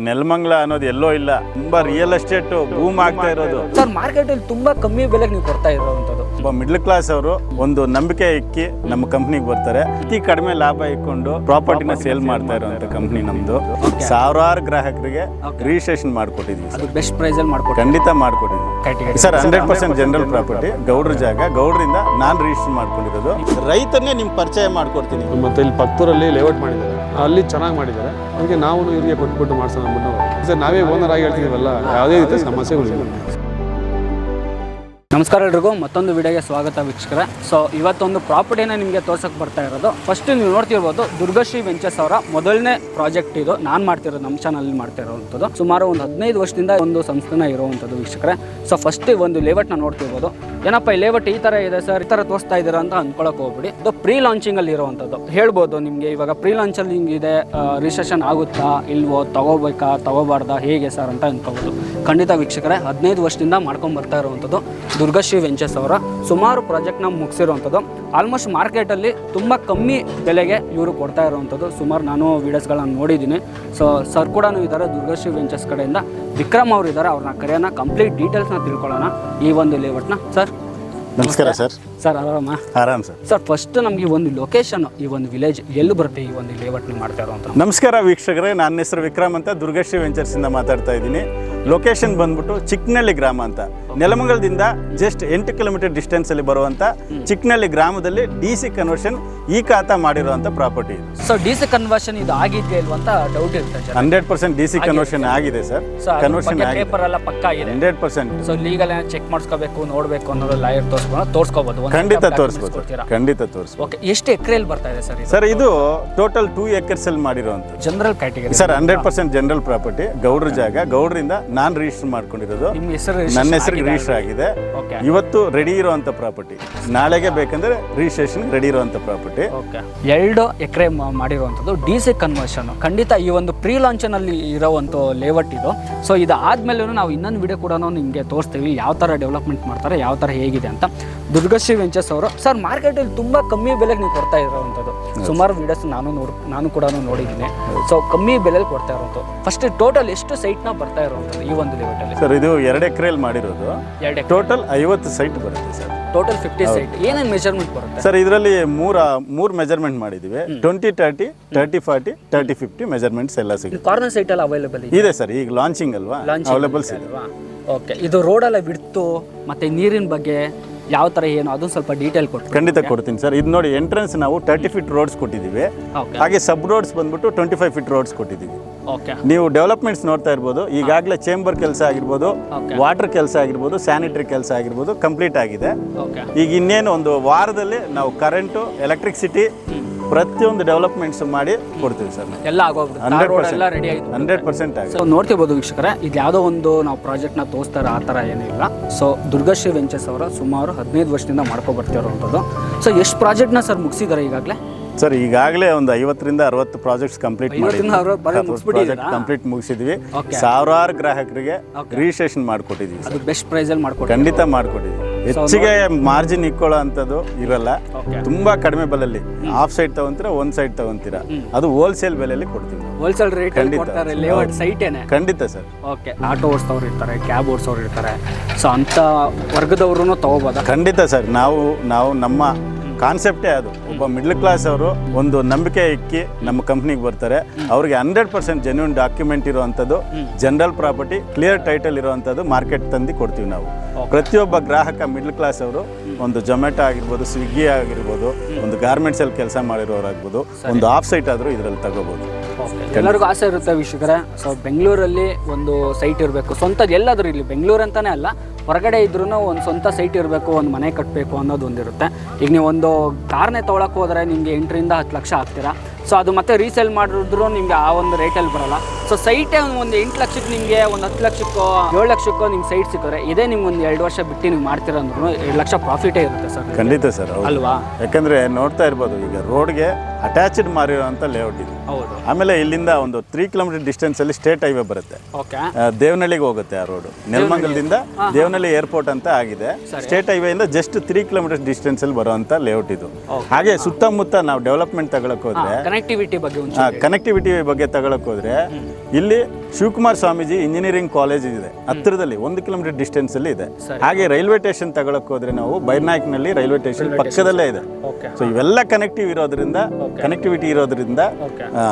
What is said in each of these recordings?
ನೆಲಮಂಗಲ ಅನ್ನೋದು ಎಲ್ಲೋ ಇಲ್ಲ, ತುಂಬಾ ರಿಯಲ್ ಎಸ್ಟೇಟ್ ಬೂಮ್ ಆಗ್ತಾ ಇರೋದು ಸರ್. ಮಾರ್ಕೆಟ್ ಅಲ್ಲಿ ತುಂಬಾ ಕಮ್ಮಿ ಬೆಲೆಗೆ ನೀವು ಕೊಡ್ತಾ ಇರೋವಂಥದ್ದು. ಒಬ್ಬ ಮಿಡ್ಲ್ ಕ್ಲಾಸ್ ಅವರು ಒಂದು ನಂಬಿಕೆ ಇಕ್ಕಿ ನಮ್ಮ ಕಂಪ್ನಿಗೆ ಬರ್ತಾರೆ. ಅತಿ ಕಡಿಮೆ ಲಾಭ ಇಟ್ಕೊಂಡು ಪ್ರಾಪರ್ಟಿನ ಸೇಲ್ ಮಾಡ್ತಾ ಇರುವಂತ ಕಂಪ್ನಿ ನಮ್ದು. ಸಾವಿರಾರು ಗ್ರಾಹಕರಿಗೆ ರಿಜಿಸ್ಟ್ರೇಷನ್ ಮಾಡ್ಕೊಟ್ಟಿದ್ವಿ. ಅದು ಬೆಸ್ಟ್ ಪ್ರೈಸ್ ಅಲ್ಲಿ ಮಾಡ್ಕೊಟ್ಟು ಖಂಡಿತ ಮಾಡ್ಕೊಟ್ಟಿದ್ವಿ ಸರ್. 100% ಜನರಲ್ ಪ್ರಾಪರ್ಟಿ, ಗೌಡ್ರ ಜಾಗ, ಗೌಡ್ರಿಂದ ನಾನ್ ರಿಜಿಸ್ಟರ್ ಮಾಡ್ಕೊಂಡಿರೋದು. ರೈತನ್ನೇ ನಿಮ್ಗೆ ಪರಿಚಯ ಮಾಡ್ಕೊಡ್ತೀನಿ. ಮತ್ತೆ ಇಲ್ಲಿ ಪಕ್ಕೂರಲ್ಲಿ ಲೇಔಟ್ ಮಾಡಿದ್ದಾರೆ, ಅಲ್ಲಿ ಚೆನ್ನಾಗಿ ಮಾಡಿದ್ದಾರೆ. ಅದಕ್ಕೆ ನಾವು ಇವರಿಗೆ ಕೊಟ್ಬಿಟ್ಟು ಮಾಡ್ಸೋಣ ಅಂದ್ಬಿಟ್ಟು ಸರ್ ನಾವೇ ಓನರ್ ಆಗಿ ಹೇಳ್ತಿದ್ದೀವಲ್ಲ, ಯಾವುದೇ ರೀತಿ ಸಮಸ್ಯೆಗಳಿಲ್ಲ. ನಮಸ್ಕಾರ ಎಲ್ರಿಗೂ, ಮತ್ತೊಂದು ವಿಡಿಯೋಗೆ ಸ್ವಾಗತ ವೀಕ್ಷಕರೇ. ಸೊ ಇವತ್ತೊಂದು ಪ್ರಾಪರ್ಟಿನ ನಿಮಗೆ ತೋರ್ಸಕ್ಕೆ ಬರ್ತಾ ಇರೋದು. ಫಸ್ಟ್ ನೀವು ನೋಡ್ತಿರ್ಬೋದು, ದುರ್ಗಶ್ರೀ ವೆಂಚರ್ಸ್ ಅವರ ಮೊದಲನೇ ಪ್ರಾಜೆಕ್ಟ್ ಇದು. ನಾನು ಮಾಡ್ತಿರೋದು ನಮ್ಮ ಚಾನಲ್ ಮಾಡ್ತಾ ಇರೋವಂಥದ್ದು. ಸುಮಾರು ಒಂದು 15 ವರ್ಷದಿಂದ ಒಂದು ಸಂಸ್ಥೆನ ಇರುವಂಥದ್ದು ವೀಕ್ಷಕರೇ. ಸೊ ಫಸ್ಟ್ ಒಂದು ಲೇಔಟ್ನ ನೋಡ್ತಿರ್ಬೋದು. ಏನಪ್ಪ ಈ ಲೇಔಟ್ ಈ ಥರ ಇದೆ ಸರ್, ಈ ಥರ ತೋರಿಸ್ತಾ ಇದ್ದೀರಾ ಅಂತ ಅಂದ್ಕೊಳಕ್ಕೆ ಹೋಗ್ಬಿಡಿ. ಇದು ಪ್ರೀ ಲಾಂಚಿಂಗಲ್ಲಿ ಇರುವಂಥದ್ದು ಹೇಳ್ಬೋದು ನಿಮಗೆ. ಇವಾಗ ಪ್ರೀ ಲಾಂಚಲ್ಲಿ ಹಿಂಗಿದೆ, ರಿಜಿಸ್ಟ್ರೇಷನ್ ಆಗುತ್ತಾ ಇಲ್ವೋ, ತಗೋಬೇಕಾ ತಗೋಬಾರ್ದಾ ಹೇಗೆ ಸರ್ ಅಂತ ಅಂದ್ಕೋಬೋದು. ಖಂಡಿತ ವೀಕ್ಷಕರೇ, 15 ವರ್ಷದಿಂದ ಮಾಡ್ಕೊಂಡು ಬರ್ತಾ ಇರುವಂಥದ್ದು ದುರ್ಗಶ್ರೀ ವೆಂಚರ್ಸ್ ಅವರ ಸುಮಾರು ಪ್ರಾಜೆಕ್ಟ್ನ ಮುಗಿಸಿರುವಂಥದ್ದು. ಆಲ್ಮೋಸ್ಟ್ ಮಾರ್ಕೆಟಲ್ಲಿ ತುಂಬ ಕಮ್ಮಿ ಬೆಲೆಗೆ ಇವರು ಕೊಡ್ತಾ ಇರುವಂಥದ್ದು. ಸುಮಾರು ನಾನು ವೀಡಿಯೋಸ್ಗಳನ್ನ ನೋಡಿದ್ದೀನಿ. ಸೊ ಸರ್ ಕೂಡ ಇದ್ದಾರೆ ದುರ್ಗಶ್ರೀ ವೆಂಚರ್ಸ್ ಕಡೆಯಿಂದ. ವಿಕ್ರಮ್ ಅವರು ಇದ್ದಾರೆ, ಅವ್ರನ್ನ ಕರೆಯೋಣ, ಕಂಪ್ಲೀಟ್ ಡೀಟೇಲ್ಸ್ನ ತಿಳ್ಕೊಳ್ಳೋಣ ಈ ಒಂದು ಲೇಔಟ್ನ. ಸರ್ ನಮಸ್ಕಾರ ಸರ್. ಸರ್ ಆರಾಮ? ಆರಾಮ್ ಸರ್. ಸರ್ ಫಸ್ಟ್ ನಮಗೆ ಈ ಒಂದು ಲೊಕೇಶನ್, ಈ ಒಂದು ವಿಲೇಜ್ ಎಲ್ಲಿ ಬರುತ್ತೆ ಈ ಒಂದು ಲೇಔಟ್ನ ಮಾಡ್ತಾ ಇರುವಂಥ? ನಮಸ್ಕಾರ ವೀಕ್ಷಕರೇ, ನನ್ನ ಹೆಸರು ವಿಕ್ರಮ್ ಅಂತ, ದುರ್ಗಶ್ರೀ ವೆಂಚರ್ಸ್ ಇಂದ ಮಾತಾಡ್ತಾ ಇದ್ದೀನಿ. ಲೊಕೇಶನ್ ಬಂದ್ಬಿಟ್ಟು ಚಿಕ್ಕನಹಳ್ಳಿ ಗ್ರಾಮ ಅಂತ, ನೆಲಮಂಗಲದಿಂದ ಜಸ್ಟ್ 8 ಕಿಲೋಮೀಟರ್ ಡಿಸ್ಟೆನ್ಸ್ ಅಲ್ಲಿ ಬರುವಂತ ಚಿಕ್ಕನಹಳ್ಳಿ ಗ್ರಾಮದಲ್ಲಿ DC ಕನ್ವರ್ಷನ್ ಈ ಖಾತಾ ಮಾಡಿರುವಂತ ಪ್ರಾಪರ್ಟಿ ಇದು. ಸೊ DC ಕನ್ವರ್ಷನ್ ಇದು ಆಗಿದೆಯಾ ಇಲ್ವಾ ಅಂತ ಡೌಟ್ ಇರುತ್ತೆ. 100% DC ಕನ್ವರ್ಷನ್ ಆಗಿದೆ ಸರ್. ಕನ್ವರ್ಷನ್ ಪೇಪರ್ ಎಲ್ಲ ಪಕ್ಕ ಆಗಿದೆ 100%. ಸೊ ಲೀಗಲ್ ಚೆಕ್ ಮಾಡಿಸ್ಕೋಬೇಕು, ನೋಡಬೇಕು ಅನ್ನೋದು ಲಾಯರ್ ತೋರಿಸ್ಕೋಬಹುದು. ಖಂಡಿತ ತೋರಿಸ್ಬೋದು, ಖಂಡಿತ ತೋರಿಸ್ಬೋದು. ಓಕೆ, ಎಷ್ಟು ಎಕರೆಯಲ್ಲಿ ಬರ್ತಾ ಇದೆ ಸರ್? ಸರ್ ಇದು ಟೋಟಲ್ 2 acres ಅಲ್ಲಿ ಮಾಡಿರುವಂತ general category sir. 100% general property, ಗೌಡ್ರ ಜಾಗ, ಗೌಡ್ರಿಂದ ನಾನ್ ರಿಜಿಸ್ಟರ್ ಮಾಡ್ಕೊಂಡಿರೋದು. ನಿಮ್ಮ ಹೆಸರು? ನನ್ನ ಹೆಸರಿಗೆ ರಿಜಿಸ್ಟರ್ ಆಗಿದೆ. ಇವತ್ತು ರೆಡಿ ಇರುವಂತ ಪ್ರಾಪರ್ಟಿ, ನಾಳೆಗೆ ಬೇಕಂದ್ರೆ ರಿಜಿಸ್ಟ್ರೇಷನ್ ರೆಡಿ ಇರುವಂತ ಪ್ರಾಪರ್ಟಿ. 2 ಎಕರೆ ಮಾಡಿರುವಂಥದ್ದು DC ಕನ್ವರ್ಷನ್. ಖಂಡಿತ ಈ ಒಂದು ಪ್ರೀ ಲಾಂಚನಲ್ಲಿ ಇರೋವಂಥ ಲೇಔಟ್ ಇದು. ಸೊ ಇದಾದ್ಮೇಲೆ ನಾವು ಇನ್ನೊಂದು ವಿಡಿಯೋ ಕೂಡ ನಿಮಗೆ ತೋರಿಸ್ತೀವಿ, ಯಾವ ಥರ ಡೆವಲಪ್ಮೆಂಟ್ ಮಾಡ್ತಾರೆ, ಯಾವ ಥರ ಹೇಗಿದೆ ಅಂತ. ದುರ್ಗಶ್ರೀ ವೆಂಚರ್ಸ್ ಅವರು ಸರ್ ಮಾರ್ಕೆಟಲ್ಲಿ ತುಂಬ ಕಮ್ಮಿ ಬೆಲೆಗೆ ನೀವು ಕೊಡ್ತಾ ಇರೋವಂಥದ್ದು. ಸುಮಾರು ವಿಡಿಯೋಸ್ ನಾನು ಕೂಡ ನೋಡಿದ್ದೀನಿ. ಸೊ ಕಮ್ಮಿ ಬೆಲೆಯಲ್ಲಿ ಕೊಡ್ತಾ ಇರೋದು. ಫಸ್ಟ್ ಟೋಟಲ್ ಎಷ್ಟು ಸೈಟ್ನ ಬರ್ತಾ ಇರೋವಂಥದ್ದು ಈ ಒಂದು ಲೇಔಟಲ್ಲಿ? ಸರ್ ಇದು 2 ಎಕರೆಯಲ್ಲಿ ಮಾಡಿರೋದು. ಟೋಟಲ್ 50 ಸೈಟ್ ಬರುತ್ತೆ ಸರ್. Total 50 site. ಏನೇನು ಮೆಜರ್ಮೆಂಟ್ ಬರುತ್ತೆ ಸರ್? ಇದರಲ್ಲಿ ಮೂರು ಮೆಜರ್ಮೆಂಟ್ ಮಾಡಿದ್ದೀವಿ. 20, 30, 30, 40, 30, 50 ಮೆಜರ್ಮೆಂಟ್ಸ್ ಎಲ್ಲ ಸಿಗುತ್ತೆ. ಕಾರ್ನರ್ ಸೈಟ್ ಎಲ್ಲ ಅವೈಲೇಬಲ್ ಇದೆ ಸರ್. ಈಗ ಲಾಂಚಿಂಗ್ ಅಲ್ವಾ, ಅವೈಲೇಬಲ್ಸ್ ಇದೆ. ಓಕೆ, ಇದು ರೋಡೆಲ್ಲ ಬಿಡ್ತು ಮತ್ತೆ ನೀರಿನ ಬಗ್ಗೆ ಯಾವ ಥರ ಏನು ಅದೊಂದು ಸ್ವಲ್ಪ ಡೀಟೇಲ್ ಕೊಟ್ಟು? ಖಂಡಿತ ಕೊಡ್ತೀನಿ ಸರ್. ಇದು ನೋಡಿ, ಎಂಟ್ರೆನ್ಸ್ ನಾವು 30 ಫೀಟ್ ರೋಡ್ಸ್ ಕೊಟ್ಟಿದ್ದೀವಿ. ಹಾಗೆ ಸಬ್ ರೋಡ್ಸ್ ಬಂದ್ಬಿಟ್ಟು 25 ಫೀಟ್ ರೋಡ್ಸ್ ಕೊಟ್ಟಿದ್ದೀವಿ. ನೀವು ಡೆವಲಪ್ಮೆಂಟ್ಸ್ ನೋಡ್ತಾ ಇರ್ಬೋದು. ಈಗಾಗಲೇ ಚೇಂಬರ್ ಕೆಲಸ ಆಗಿರ್ಬೋದು, ವಾಟರ್ ಕೆಲಸ ಆಗಿರ್ಬೋದು, ಸ್ಯಾನಿಟರಿ ಕೆಲಸ ಆಗಿರ್ಬೋದು ಕಂಪ್ಲೀಟ್ ಆಗಿದೆ. ಈಗ ಇನ್ನೇನು ಒಂದು ವಾರದಲ್ಲಿ ನಾವು ಕರೆಂಟು, ಎಲೆಕ್ಟ್ರಿಸಿಟಿ ಪ್ರತಿಯೊಂದು ಡೆವಲಪ್ಮೆಂಟ್ಸ್ ಮಾಡಿ ಕೊಡ್ತೀವಿ ಸರ್. ಎಲ್ಲ ಆಗೋಗ್ಬಿಟ್ಟು 100% ಆಗಿದೆ. ಸೊ ನೋಡ್ತಿರ್ಬೋದು ವೀಕ್ಷಕರೇ, ಇದು ಯಾವುದೋ ಒಂದು ನಾವು ಪ್ರಾಜೆಕ್ಟ್ನ ತೋರಿಸ್ತಾರೆ ಆ ಥರ ಏನಿಲ್ಲ. ಸೊ ದುರ್ಗಶ್ರೀ ವೆಂಚರ್ಸ್ ಅವರ ಸುಮಾರು 15 ವರ್ಷದಿಂದ ಮಾಡ್ಕೊಂಡು ಬರ್ತಿರೋವಂಥದ್ದು. ಸೊ ಎಷ್ಟು ಪ್ರಾಜೆಕ್ಟ್ನ ಸರ್ ಮುಗಿಸಿದ್ದಾರೆ ಈಗಾಗಲೇ? ಸರ್ ಈಗಾಗಲೇ ಒಂದು 50ರಿಂದ 60 ಪ್ರಾಜೆಕ್ಟ್ಸ್ ಕಂಪ್ಲೀಟ್ ಮುಗಿಸಿದ್ವಿ. ಸಾವಿರಾರು ಗ್ರಾಹಕರಿಗೆ ರಿಜಿಸ್ಟ್ರೇಷನ್ ಮಾಡ್ಕೊಟ್ಟಿದ್ವಿ. ಅದು ಬೆಸ್ಟ್ ಪ್ರೈಸ್ ಅಲ್ಲಿ ಮಾಡ್ಕೊಟ್ಟು ಖಂಡಿತ ಮಾಡ್ಕೊಟ್ಟಿದ್ವಿ. ಹೆಚ್ಚಿಗೆ ಮಾರ್ಜಿನ್ ಇಕ್ಕೊಳ್ಳೋ ಅಂತದ್ದು ಇರಲ್ಲ. ತುಂಬಾ ಕಡಿಮೆ ಬೆಲೆಯಲ್ಲಿ ಆಫ್ ಸೈಡ್ ತಗೊಂತೀರಾ, ಒಂದ್ ಸೈಡ್ ತಗೊಂತೀರಾ, ಅದು ಹೋಲ್ಸೇಲ್ ಬೆಲೆಯಲ್ಲಿ ಕೊಡ್ತೀವಿ. ಹೋಲ್ಸೇಲ್ ರೇಟ್ ಕೊಡ್ತಾರೆ ಲೇಔಟ್ ಸೈಟೇನೆ. ಖಂಡಿತ ಸರ್. ಓಕೆ, ಆಟೋ ಓಡಿಸೋರು ಇರ್ತಾರೆ, ಕ್ಯಾಬ್ ಓಡಿಸೋರು ಇರ್ತಾರೆ. ಸೊ ಅಂತ ವರ್ಗದವ್ರು ತಗೋಬೋದಾ? ಖಂಡಿತ ಸರ್. ನಾವು ನಮ್ಮ ಕಾನ್ಸೆಪ್ಟೇ ಅದು. ಒಬ್ಬ ಮಿಡ್ಲ್ ಕ್ಲಾಸ್ ಅವರು ಒಂದು ನಂಬಿಕೆ ಇಕ್ಕಿ ನಮ್ಮ ಕಂಪ್ನಿಗೆ ಬರ್ತಾರೆ. ಅವ್ರಿಗೆ 100% ಜೆನ್ಯೂನ್ ಡಾಕ್ಯುಮೆಂಟ್ ಇರುವಂಥದ್ದು, ಜನರಲ್ ಪ್ರಾಪರ್ಟಿ, ಕ್ಲಿಯರ್ ಟೈಟಲ್ ಇರುವಂಥದ್ದು ಮಾರ್ಕೆಟ್ ತಂದು ಕೊಡ್ತೀವಿ ನಾವು. ಪ್ರತಿಯೊಬ್ಬ ಗ್ರಾಹಕ ಮಿಡ್ಲ್ ಕ್ಲಾಸ್ ಅವರು ಒಂದು ಜೊಮ್ಯಾಟೊ ಆಗಿರ್ಬೋದು, ಸ್ವಿಗ್ಗಿ ಆಗಿರ್ಬೋದು, ಒಂದು ಗಾರ್ಮೆಂಟ್ಸ್ ಅಲ್ಲಿ ಕೆಲಸ ಮಾಡಿರೋರಾಗ್ಬೋದು, ಒಂದು ಆಫ್ ಸೈಟ್ ಆದರೂ ಇದರಲ್ಲಿ ತಗೋಬೋದು. ಎಲ್ಲರಿಗೂ ಆಸೆ ಇರುತ್ತೆ ವೀಕ್ಷಕರೇ. ಸೊ ಬೆಂಗಳೂರಲ್ಲಿ ಒಂದು ಸೈಟ್ ಇರಬೇಕು, ಸ್ವಂತದ್ದು ಎಲ್ಲಾದರೂ ಇಲ್ಲಿ, ಬೆಂಗಳೂರು ಅಂತಾನೆ ಅಲ್ಲ, ಹೊರಗಡೆ ಇದ್ರೂ ಒಂದು ಸ್ವಂತ ಸೈಟ್ ಇರಬೇಕು, ಒಂದು ಮನೆ ಕಟ್ಟಬೇಕು ಅನ್ನೋದು ಒಂದಿರುತ್ತೆ. ಈಗ ನೀವು ಒಂದು ಕಾರ್ನೇ ತೊಗೊಳಕ್ಕೆ ಹೋದರೆ ನಿಮಗೆ 8ರಿಂದ 10 ಲಕ್ಷ ಹಾಕ್ತೀರಾ. ಸೊ ಅದು ಮತ್ತೆ ರೀಸೇಲ್ ಮಾಡಿದ್ರು ನಿಮಗೆ ಆ ಒಂದು ರೇಟಲ್ಲಿ ಬರೋಲ್ಲ. ಸೊ ಸೈಟೇ ಒಂದು 8 ಲಕ್ಷಕ್ಕೆ ನಿಮಗೆ ಒಂದು 10 ಲಕ್ಷಕ್ಕೋ 7 ಲಕ್ಷಕ್ಕೋ ನಿಮ್ಗೆ ಸೈಟ್ ಸಿಕ್ಕಿದ್ರೆ, ಇದೇ ನಿಮ್ಗೆ ಒಂದು 2 ವರ್ಷ ಬಿಟ್ಟು ನೀವು ಮಾಡ್ತೀರಾ ಅಂದ್ರೂ 2 ಲಕ್ಷ ಪ್ರಾಫಿಟೇ ಇರುತ್ತೆ ಸರ್. ಖಂಡಿತ ಸರ್, ಅಲ್ವಾ? ಯಾಕಂದ್ರೆ ನೋಡ್ತಾ ಇರ್ಬೋದು, ಈಗ ರೋಡ್ಗೆ ಅಟ್ಯಾಚ್ಡ್ ಮಾಡಿರುವಂಥ ಲೇಔಟ್ ಇದೆ. ಹೌದು. ಆಮೇಲೆ ಇಲ್ಲಿಂದ ಒಂದು 3 ಕಿಲೋಮೀಟರ್ ಡಿಸ್ಟೆನ್ಸಲ್ಲಿ ಸ್ಟೇಟ್ ಹೈವೇ ಬರುತ್ತೆ. ಓಕೆ, ದೇವನಹಳ್ಳಿಗೆ ಹೋಗುತ್ತೆ ಆ ರೋಡು. ನೆಲಮಂಗಲದಿಂದ ದೇವನಹಳ್ಳಿ ಏರ್ಪೋರ್ಟ್ ಅಂತ ಆಗಿದೆ. ಸ್ಟೇಟ್ ಹೈವೇಯಿಂದ ಜಸ್ಟ್ 3 ಕಿಲೋಮೀಟರ್ ಡಿಸ್ಟೆನ್ಸಲ್ಲಿ ಬರುವಂಥ ಲೇಔಟ್ ಇದು. ಹಾಗೆ ಸುತ್ತಮುತ್ತ ನಾವು ಡೆವಲಪ್ಮೆಂಟ್ ತಗೊಳಕ್ ಹೋದ್ರೆ, ಕನೆಕ್ಟಿವಿಟಿ ಬಗ್ಗೆ ಕನೆಕ್ಟಿವಿಟಿ ಬಗ್ಗೆ ತಗೊಳಕ್ ಹೋದ್ರೆ ಇಲ್ಲಿ ಶಿವಕುಮಾರ್ ಸ್ವಾಮೀಜಿ ಇಂಜಿನಿಯರಿಂಗ್ ಕಾಲೇಜ್ ಇದೆ ಹತ್ತಿರದಲ್ಲಿ 1 ಕಿಲೋಮೀಟರ್ ಡಿಸ್ಟೆನ್ಸ್ ಅಲ್ಲಿ ಇದೆ. ಹಾಗೆ ರೈಲ್ವೆ ಸ್ಟೇಷನ್ ತಗೊಳಕ್ ಹೋದ್ರೆ ನಾವು ಬೈರ್ನಾಯ್ಕ್ನಲ್ಲಿ ರೈಲ್ವೆ ಸ್ಟೇಷನ್ ಪಕ್ಕದಲ್ಲೇ ಇದೆ. ಸೊ ಇವೆಲ್ಲ ಕನೆಕ್ಟಿವಿಟಿ ಇರೋದ್ರಿಂದ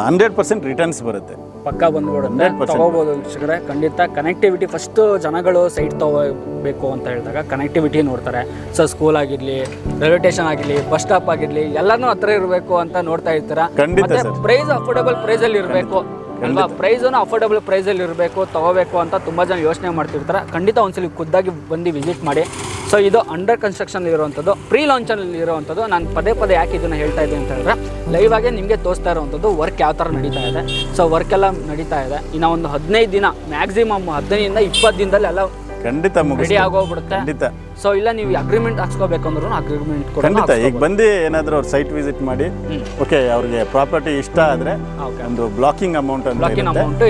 100% ರಿಟರ್ನ್ಸ್ ಬರುತ್ತೆ. ಪಕ್ಕ ಬಂದ್ಬಿಡುತ್ತೆ, ತಗೋಬಹುದು ವೀಕ್ಷಕರೇ. ಖಂಡಿತ ಕನೆಕ್ಟಿವಿಟಿ ಫಸ್ಟ್ ಜನಗಳು ಸೈಟ್ ತಗೋಬೇಕು ಅಂತ ಹೇಳಿದಾಗ ಕನೆಕ್ಟಿವಿಟಿ ನೋಡ್ತಾರೆ. ಸೊ ಸ್ಕೂಲ್ ಆಗಿರ್ಲಿ, ರೈಲ್ವೆ ಸ್ಟೇಷನ್ ಆಗಿರ್ಲಿ, ಬಸ್ ಸ್ಟಾಪ್ ಆಗಿರ್ಲಿ, ಎಲ್ಲಾನು ಹತ್ರ ಇರಬೇಕು ಅಂತ ನೋಡ್ತಾ ಇರ್ತೀರಾ. ಖಂಡಿತ ಪ್ರೈಸ್ ಅಫೋರ್ಡಬಲ್ ಪ್ರೈಸ್ ಅಲ್ಲಿ ಇರಬೇಕು ಅಲ್ವಾ? ಪ್ರೈಸನ್ನು ಅಫೋರ್ಡಬಲ್ ಪ್ರೈಸಲ್ಲಿ ಇರಬೇಕು, ತಗೋಬೇಕು ಅಂತ ತುಂಬ ಜನ ಯೋಚನೆ ಮಾಡ್ತಿರ್ತಾರೆ. ಖಂಡಿತ ಒಂದ್ಸಲಿ ಖುದ್ದಾಗಿ ಬಂದು ವಿಸಿಟ್ ಮಾಡಿ. ಸೊ ಇದು ಅಂಡರ್ ಕನ್ಸ್ಟ್ರಕ್ಷನ್ ಇರುವಂಥದ್ದು, ಪ್ರೀ ಲಾಂಚಲ್ಲಿ ಇರುವಂಥದ್ದು. ನಾನು ಪದೇ ಯಾಕೆ ಇದನ್ನು ಹೇಳ್ತಾ ಇದ್ದೀನಿ ಅಂತ ಹೇಳಿದ್ರೆ, ಲೈವ್ ಆಗಿ ನಿಮಗೆ ತೋರಿಸ್ತಾ ಇರುವಂಥದ್ದು ವರ್ಕ್ ಯಾವ ಥರ ನಡೀತಾ ಇದೆ. ಸೊ ವರ್ಕ್ ಎಲ್ಲ ನಡೀತಾ ಇದೆ. ಇನ್ನು ಒಂದು 15 ದಿನ, ಮ್ಯಾಕ್ಸಿಮಮ್ 15ರಿಂದ 20 ದಿನದಲ್ಲಿ ಎಲ್ಲ ಖಂಡಿತ ರೆಡಿ ಆಗೋಗ್ಬಿಡುತ್ತೆ. ಖಂಡಿತ. ಸೊ ಇಲ್ಲ ನೀವು ಅಗ್ರಿಮೆಂಟ್ ಹಾಕ್ಸ್ಕೋಬೇಕು ಅಂದ್ರೂ ಅಗ್ರಿಮೆಂಟ್ ಖಂಡಿತ ಈಗ ಬಂದು ಏನಾದರೂ ಅವ್ರು ಸೈಟ್ ವಿಸಿಟ್ ಮಾಡಿ, ಓಕೆ ಅವ್ರಿಗೆ ಪ್ರಾಪರ್ಟಿ ಇಷ್ಟ ಆದರೆ ಒಂದು ಬ್ಲಾಕಿಂಗ್ ಅಮೌಂಟ್ ಅಂತ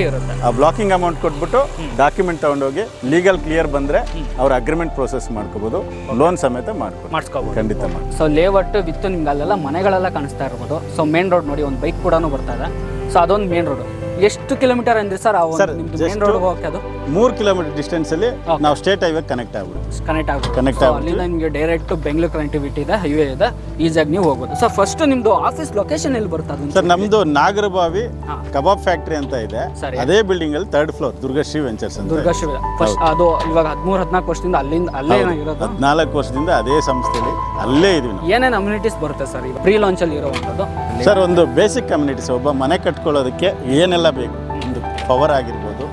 ಇರುತ್ತೆ. ಆ ಬ್ಲಾಕಿಂಗ್ ಅಮೌಂಟ್ ಕೊಟ್ಬಿಟ್ಟು ಡಾಕ್ಯುಮೆಂಟ್ ತಗೊಂಡೋಗಿ ಲೀಗಲ್ ಕ್ಲಿಯರ್ ಬಂದರೆ ಅವ್ರ ಅಗ್ರಿಮೆಂಟ್ ಪ್ರೋಸೆಸ್ ಮಾಡ್ಕೋಬೋದು, ಲೋನ್ ಸಮೇತ ಮಾಡಿಸ್ಕೋಬೋದು. ಖಂಡಿತ ಮಾಡಿ. ಸೊ ಲೇಔಟ್ ವಿತ್ ನಿಮ್ಗೆ ಅಲ್ಲೆಲ್ಲ ಮನೆಗಳೆಲ್ಲ ಕಾಣಿಸ್ತಾ ಇರ್ಬೋದು. ಸೊ ಮೇನ್ ರೋಡ್ ನೋಡಿ, ಒಂದು ಬೈಕ್ ಕೂಡ ಬರ್ತಾ ಇದೆ. ಸೊ ಅದೊಂದು ಮೇನ್ ರೋಡ್. ಎಷ್ಟು ಕಿಲೋಮೀಟರ್ ಅಂದ್ರೆ ಸರ್ ನಿಮ್ದು ಮೇನ್ ರೋಡ್ ಹೋಗಕ್ಕೆ? ಅದು 3 ಕಿಲೋಮೀಟರ್ ಡಿಸ್ಟೆನ್ಸ್ ಅಲ್ಲಿ ನಾವು ಸ್ಟೇಟ್ ಹೈವೇ ಕನೆಕ್ಟ್ ಆಗ್ಬಿಡುತ್ತೆ. ಅಲ್ಲಿಂದ ನಿಮಗೆ ಡೈರೆಕ್ಟ್ ಬೆಂಗಳೂರು ಕನೆಕ್ಟಿವಿಟಿ ಇದೆ, ಹೈವೇ ಇದೆ, ಈಸಿಯಾಗಿ ನೀವು ಹೋಗ್ಬೋದು. ಸೊ ಫಸ್ಟ್ ನಿಮ್ದು ಆಫೀಸ್ ಲೊಕೇಶನ್ ಎಲ್ಲಿ ಬರ್ತದೆ ಸರ್? ನಮ್ದು ನಾಗರಬಾವಿ ಕಬಾಬ್ ಫ್ಯಾಕ್ಟರಿ ಅಂತ ಇದೆ. ಅದೇ ಬಿಲ್ಡಿಂಗ್ ಅಲ್ಲಿ 3rd ಫ್ಲೋರ್ ದುರ್ಗಶ್ರೀ ವೆಂಚರ್ಸ್ ಅಂತ. ದುರ್ಗಶ್ರೀ ಫಸ್ಟ್ ಅದು ಇವಾಗ 13-14 ವರ್ಷದಿಂದ ಅಲ್ಲೇ ಇರೋದು. 14 ವರ್ಷದಿಂದ ಅದೇ ಸಂಸ್ಥೆಯಲ್ಲಿ ಅಲ್ಲೇ ಇದೀವಿ. ಏನೇನು ಅಮ್ಯುನಿಟೀಸ್ ಬರುತ್ತೆ ಸರ್ ಈಗ ಪ್ರೀ ಲಾಂಚ್ ಅಲ್ಲಿ ಇರುವಂಥದ್ದು? ಸರ್ ಒಂದು ಬೇಸಿಕ್ ಕಮ್ಯುನಿಟೀಸ್, ಒಬ್ಬ ಮನೆ ಕಟ್ಕೊಳ್ಳೋದಕ್ಕೆ ಏನೆಲ್ಲ ಬೇಕು, ಒಂದು ಪವರ್ ಆಗಿರ್ಬೋದು,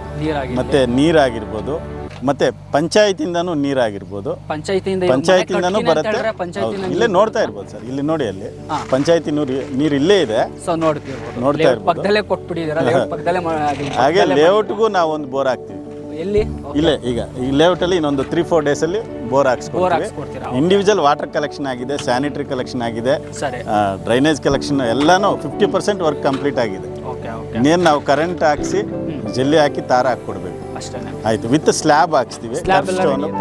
ಮತ್ತೆ ನೀರಾಗಿರ್ಬೋದು, ಮತ್ತೆ ಪಂಚಾಯತಿಂದನೂ ನೀರಾಗಿರ್ಬೋದು. ಪಂಚಾಯತಿಂದನೂ ಬರುತ್ತೆ. ಇಲ್ಲೇ ನೋಡ್ತಾ ಇರ್ಬೋದು ಸರ್, ಇಲ್ಲಿ ನೋಡಿ, ಅಲ್ಲಿ ಪಂಚಾಯತಿ ನೀರು ಇಲ್ಲೇ ಇದೆ. ನೋಡ್ತಾ ಇರ್ಬೋದು. ಹಾಗೆ ಲೇಔಟ್ಗೂ ನಾವು ಒಂದು ಬೋರ್ ಹಾಕ್ತೀವಿ. ಇಲ್ಲೇ ಈಗ ಈ ಲೇಔಟ್ ಅಲ್ಲಿ ಇನ್ನೊಂದು 3-4 ಡೇಸ್ ಅಲ್ಲಿ ಬೋರ್ ಹಾಕ್ಸ್ಕೊಡ್ತೀವಿ. ಇಂಡಿವಿಜುವಲ್ ವಾಟರ್ ಕಲೆಕ್ಷನ್ ಆಗಿದೆ, ಸ್ಯಾನಿಟರಿ ಕಲೆಕ್ಷನ್ ಆಗಿದೆ, ಡ್ರೈನೇಜ್ ಕಲೆಕ್ಷನ್ ಎಲ್ಲಾನು 50% ವರ್ಕ್ ಕಂಪ್ಲೀಟ್ ಆಗಿದೆ. ನೀರು ನಾವು ಕರೆಂಟ್ ಹಾಕ್ಸಿ ಜಲ್ಲಿ ಹಾಕಿ ತಾರ ಹಾಕ್ಕೊಡ್ಬೇಕು ಆಯ್ತು. ವಿತ್ ಸ್ಲ್ಯಾಬ್ ಹಾಕ್ಸ್ತೀವಿ,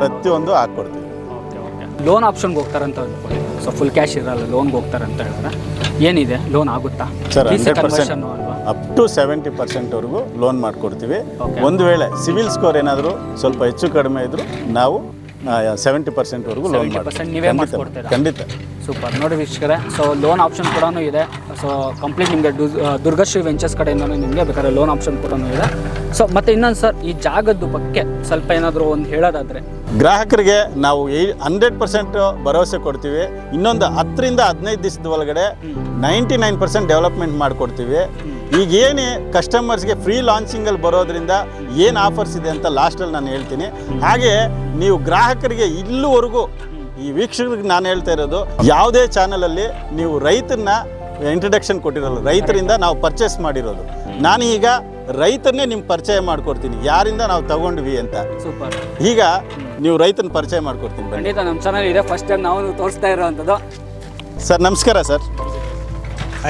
ಪ್ರತಿಯೊಂದು ಹಾಕ್ಕೊಡ್ತೀವಿ. ಲೋನ್ ಆಪ್ಷನ್ಗೆ ಹೋಗ್ತಾರಂತ ಅನ್ಕೊಳ್ಳಿ. ಸೊ ಫುಲ್ ಕ್ಯಾಶ್ ಇರಲ್ಲ, ಲೋನ್ಗೆ ಹೋಗ್ತಾರಂತ ಹೇಳಿದ್ರೆ ಏನಿದೆ, ಲೋನ್ ಆಗುತ್ತಾ ಸರ್? 100% ಅಪ್ ಟು 70% ಲೋನ್ ಮಾಡ್ಕೊಡ್ತೀವಿ. ಒಂದು ವೇಳೆ ಸಿವಿಲ್ ಸ್ಕೋರ್ ಏನಾದರೂ ಸ್ವಲ್ಪ ಹೆಚ್ಚು ಕಡಿಮೆ ಇದ್ರು ನಾವು 70% ಲೋನ್ ಮಾಡ್ಕೊಡ್ತೀರಾ? ಖಂಡಿತ. ಸೂಪರ್. ನೋಡಿ ವೀಕ್ಷಕರೇ, ಸೊ ಲೋನ್ ಆಪ್ಷನ್ ಕೂಡ ಇದೆ. ಸೊ ಕಂಪ್ಲೀಟ್ ನಿಮಗೆ ದುರ್ಗಶ್ರೀ ವೆಂಚರ್ಸ್ ಕಡೆಯಿಂದನೂ ನಿಮಗೆ ಬೇಕಾದ್ರೆ ಲೋನ್ ಆಪ್ಷನ್ ಕೂಡ ಇದೆ. ಸೊ ಮತ್ತೆ ಇನ್ನೊಂದು ಸರ್, ಈ ಜಾಗದ ಬಗ್ಗೆ ಸ್ವಲ್ಪ ಏನಾದರೂ ಒಂದು ಹೇಳೋದಾದ್ರೆ, ಗ್ರಾಹಕರಿಗೆ ನಾವು 100% ಭರವಸೆ ಕೊಡ್ತೀವಿ. ಇನ್ನೊಂದು 10ರಿಂದ 15 ದಿವಸದ ಒಳಗಡೆ 99% ಡೆವಲಪ್ಮೆಂಟ್ ಮಾಡಿಕೊಡ್ತೀವಿ. ಈಗೇನು ಕಸ್ಟಮರ್ಸ್ಗೆ ಫ್ರೀ ಲಾಂಚಿಂಗಲ್ಲಿ ಬರೋದ್ರಿಂದ ಏನು ಆಫರ್ಸ್ ಇದೆ ಅಂತ ಲಾಸ್ಟಲ್ಲಿ ನಾನು ಹೇಳ್ತೀನಿ. ಹಾಗೆ ನೀವು ಗ್ರಾಹಕರಿಗೆ ಇಲ್ಲಿವರೆಗೂ ಈ ವೀಕ್ಷಕರಿಗೆ ನಾನು ಹೇಳ್ತಾ ಇರೋದು, ಯಾವುದೇ ಚಾನಲಲ್ಲಿ ನೀವು ರೈತರನ್ನ ಇಂಟ್ರಡಕ್ಷನ್ ಕೊಟ್ಟಿರಲ್ಲ, ರೈತರಿಂದ ನಾವು ಪರ್ಚೇಸ್ ಮಾಡಿರೋದು. ನಾನು ಈಗ ರೈತರನ್ನೇ ನಿಮ್ಗೆ ಪರಿಚಯ ಮಾಡ್ಕೊಡ್ತೀನಿ, ಯಾರಿಂದ ನಾವು ತಗೊಂಡ್ವಿ ಅಂತ. ಸೂಪರ್. ಈಗ ನೀವು ರೈತನ ಪರಿಚಯ ಮಾಡ್ಕೊಡ್ತೀನಿ. ಖಂಡಿತ ನಮ್ಮ ಚಾನಲ್ ಇದೆ, ಫಸ್ಟ್ ಟೈಮ್ ನಾವು ತೋರಿಸ್ತಾ ಇರೋವಂಥದ್ದು. ಸರ್ ನಮಸ್ಕಾರ ಸರ್.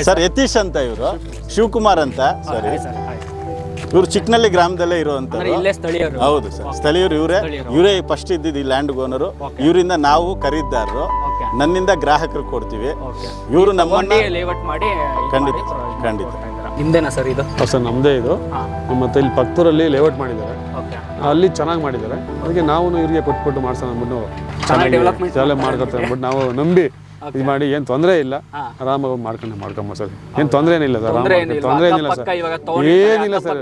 ಸರ್ ಯತೀಶ್ ಅಂತ, ಇವರು ಶಿವಕುಮಾರ್ ಅಂತ. ಸಾರಿ, ಇವರು ಚಿಕ್ಕನಳ್ಳಿ ಗ್ರಾಮದಲ್ಲೇ ಇರುವಂಥದ್ದು. ಹೌದು ಸರ್, ಸ್ಥಳೀಯರು ಇವರೇ ಫಸ್ಟ್ ಇದ್ದಿದ್ದು ಈ ಲ್ಯಾಂಡ್ ಓನರು. ಇವರಿಂದ ನಾವು ಖರೀದಿದಾರರು, ನನ್ನಿಂದ ಗ್ರಾಹಕರು ಕೊಡ್ತೀವಿ. ಇವರು ನಮ್ಮನ್ನ ಖಂಡಿತ. ನಿಮ್ದೇನಾ ಸರ್ ಇದು? ಸರ್ ನಮ್ಮದೇ ಇದು. ಮತ್ತೆ ಇಲ್ಲಿ ಪಕ್ಕದಲ್ಲಿ ಲೇಔಟ್ ಮಾಡಿದ್ದಾರೆ, ಅಲ್ಲಿ ಚೆನ್ನಾಗಿ ಮಾಡಿದ್ದಾರೆ. ಅದಕ್ಕೆ ನಾವು ಇವರಿಗೆ ಕೊಟ್ಬಿಟ್ಟು ಮಾಡ್ಸೋಣ ಅಂದ್ಬಿಟ್ಟು ಚೆನ್ನಾಗಿ ಡೆವಲಪ್ ಮಾಡ್ಕೊಡ್ತಾರೆ ಅಂದ್ಬಿಟ್ಟು ನಾವು ನಂಬಿ ಇದು ಮಾಡಿ. ಏನು ತೊಂದರೆ ಇಲ್ಲ, ಆರಾಮಾಗಿ ಮಾಡ್ಕೊಂಬ ಸರ್. ಏನು ತೊಂದರೆ ಏನಿಲ್ಲ ಸರ್, ತೊಂದರೆ ಏನಿಲ್ಲ ಸರ್, ಏನಿಲ್ಲ ಸರ್,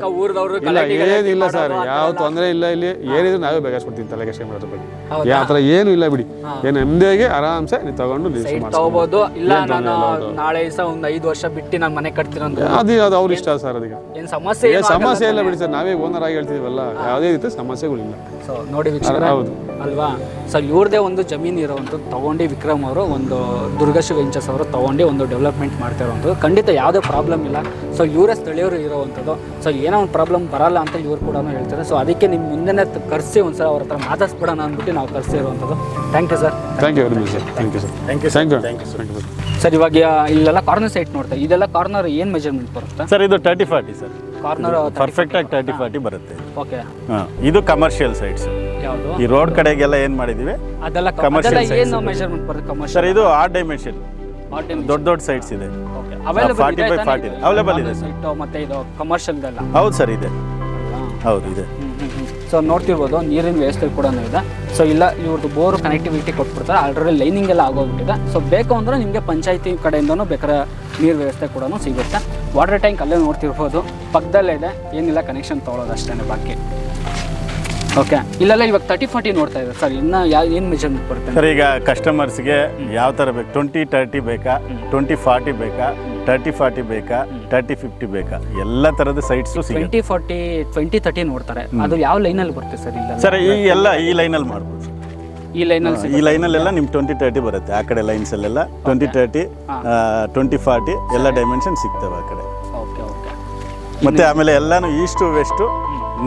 ಇಲ್ಲ ಏನಿಲ್ಲ ಸರ್, ಯಾವ ತೊಂದರೆ ಇಲ್ಲ. ಇಲ್ಲಿ ಏನಿದ್ರು ನಾವೇ ಬೇಕಾಸ್ಕೊಡ್ತೀವಿ, ತಲೆಗೆ ಅಷ್ಟೇ ಮಾಡೋದ್ರ ಬಗ್ಗೆ ಯಾವ ಥರ ಏನು ಇಲ್ಲ ಬಿಡಿ. ಏನು ನೆಮ್ಮದಿಯಾಗಿ ಆರಾಮ್ಸೆ ನೀವು ತಗೊಂಡು ತಗೋಬಹುದು. ಇಲ್ಲ ನಾನು ನಾಳೆ ದಿವಸ ಒಂದು 5 ವರ್ಷ ಬಿಟ್ಟು ನಾನು ಮನೆ ಕಟ್ತೀನಿ ಅದು ಅವ್ರ ಇಷ್ಟ ಸರ್. ಅದಕ್ಕೆ ಸಮಸ್ಯೆ ಇಲ್ಲ ಬಿಡಿ ಸರ್, ನಾವೇ ಓನರ್ ಆಗಿ ಹೇಳ್ತೀವಲ್ಲ, ಯಾವುದೇ ರೀತಿ ಸಮಸ್ಯೆಗಳಿಲ್ಲ. ಸೊ ನೋಡಿ ಹೌದು ಅಲ್ವಾ ಸರ್, ಇವ್ರದೇ ಒಂದು ಜಮೀನು ಇರೋವಂಥದ್ದು ತಗೊಂಡು ವಿಕ್ರಮ್ ಅವರು ಒಂದು ದುರ್ಗಶ್ರೀ ವೆಂಚರ್ಸ್ ಅವರು ತಗೊಂಡು ಒಂದು ಡೆವಲಪ್ಮೆಂಟ್ ಮಾಡ್ತಾ ಇರೋವಂಥದ್ದು. ಖಂಡಿತ ಯಾವುದೇ ಪ್ರಾಬ್ಲಮ್ ಇಲ್ಲ. ಸೊ ಇವರೇ ಸ್ಥಳೀಯರು ಇರೋವಂಥದ್ದು. ಸೊ ಏನೋ ಒಂದು ಪ್ರಾಬ್ಲಮ್ ಬರಲ್ಲ ಅಂತ ಇವ್ರು ಕೂಡ ಹೇಳ್ತಾರೆ. ಸೊ ಅದಕ್ಕೆ ನಿಮ್ಮ ಮುಂದೆನೇ ಕರೆಸಿ ಒಂದ್ಸಲ ಅವ್ರ ಹತ್ರ ಮಾತಾಡ್ಸ್ಬಿಡೋಣ ಅಂದ್ಬಿಟ್ಟು ನಾವು ಕರೆಸಿ ಇರುವಂಥದ್ದು. Thank you sir. Thank you very much sir. Thank you sir. Thank you. Sir ಇವಾಗ ಇಲ್ಲೆಲ್ಲ ಕಾರ್ನರ್ ಸೈಟ್ ನೋಡ್ತಾ ಇದೆಲ್ಲ ಕಾರ್ನರ್ ಏನು ಮೆಜರ್ಮೆಂಟ್ ಬರುತ್ತೆ ಸರ್ ಇದು 30-40 ಸರ್, ಕಾರ್ನರ್ ಪರ್ಫೆಕ್ಟ್ ಆಗಿ 30-40 ಬರುತ್ತೆ. ಓಕೆ ಇದು ಕಮರ್ಷಿಯಲ್ ಸೈಟ್ಸ್. ಯಾವುದು ಈ ರೋಡ್ ಕಡೆಗೆಲ್ಲ ಏನು ಮಾಡಿದೀವಿ ಅದೆಲ್ಲ commercial ಅದೆಲ್ಲ sites ಏನು ಮೆಜರ್ಮೆಂಟ್ ಬರುತ್ತೆ ಸರ್, ಕಮರ್ಷಿಯಲ್ ಇದು ಆರ್ ಡೈಮೆನ್ಷನ್ ದೊಡ್ಡ ದೊಡ್ಡ ಸೈಟ್ಸ್ ಇದೆ. ಓಕೆ ಅವೈಲೇಬಲ್ 40x40 ಅವೈಲೇಬಲ್ ಇದೆ ಸರ್. ಸೈಟ್ ಮತ್ತೆ ಇದು ಕಮರ್ಷಿಯಲ್ ಎಲ್ಲ ಹೌದು ಸರ್, ಇದೆ. ಹೌದು ಇದೆ. ಸೊ ನೋಡ್ತಿರ್ಬೋದು ನೀರಿನ ವ್ಯವಸ್ಥೆ ಕೂಡ ಇದೆ. ಸೊ ಇಲ್ಲ ಇವ್ರದ್ದು ಬೋರ್ ಕನೆಕ್ಟಿವಿಟಿ ಕೊಟ್ಬಿಡ್ತಾರೆ, ಆಲ್ರೆಡಿ ಲೈನಿಂಗ್ ಎಲ್ಲ ಆಗೋಗ್ಬಿಟ್ಟಿದೆ. ಸೊ ಬೇಕು ಅಂದರೆ ನಿಮಗೆ ಪಂಚಾಯತಿ ಕಡೆಯಿಂದನೂ ಬೇಕಾದ್ರೆ ನೀರು ವ್ಯವಸ್ಥೆ ಕೂಡ ಸಿಗುತ್ತೆ. ವಾಟರ್ ಟ್ಯಾಂಕ್ ಅಲ್ಲೇ ನೋಡ್ತಿರ್ಬೋದು, ಪಕ್ಕದಲ್ಲೇ ಇದೆ, ಏನಿಲ್ಲ ಕನೆಕ್ಷನ್ ತೊಗೊಳೋದು ಅಷ್ಟೇ ಬಾಕಿ. ಓಕೆ ಇಲ್ಲೆಲ್ಲ ಇವಾಗ 30-40 ನೋಡ್ತಾ ಇದೆ ಸರ್. ಇನ್ನು ಏನು ಮೆಜರ್ಮೆಂಟ್ ಬರುತ್ತೆ ಸರ್? ಈಗ ಕಸ್ಟಮರ್ಸ್ಗೆ ಯಾವ ಥರ ಬೇಕು, 20-30 ಬೇಕಾ, 20-40 ಬೇಕಾ, 30-40 ಬೇಕಾ, 30-50 ಬೇಕಾ, ಎಲ್ಲ ಥರದ ಸೈಟ್ಸು ಸಿಗುತ್ತೆ. 20-40 20-30 ನೋಡ್ತಾರೆ. ಅದು ಯಾವ ಲೈನಲ್ಲಿ ಬರುತ್ತೆ ಸರ್? ಇಲ್ಲ ಸರ್ ಈ ಲೈನಲ್ಲಿ ಮಾಡ್ಬೋದು ಸರ್. ಈ ಲೈನಲ್ಲೆಲ್ಲ ನಿಮ್ಗೆ 20-30 ಬರುತ್ತೆ. ಆ ಕಡೆ ಲೈನ್ಸಲ್ಲೆಲ್ಲ 20-30 20-40 ಎಲ್ಲ ಡೈಮೆನ್ಷನ್ ಸಿಗ್ತವೆ ಆ ಕಡೆ. Okay okay. ಮತ್ತೆ ಆಮೇಲೆ ಎಲ್ಲಾನು ಈಸ್ಟು ವೆಸ್ಟು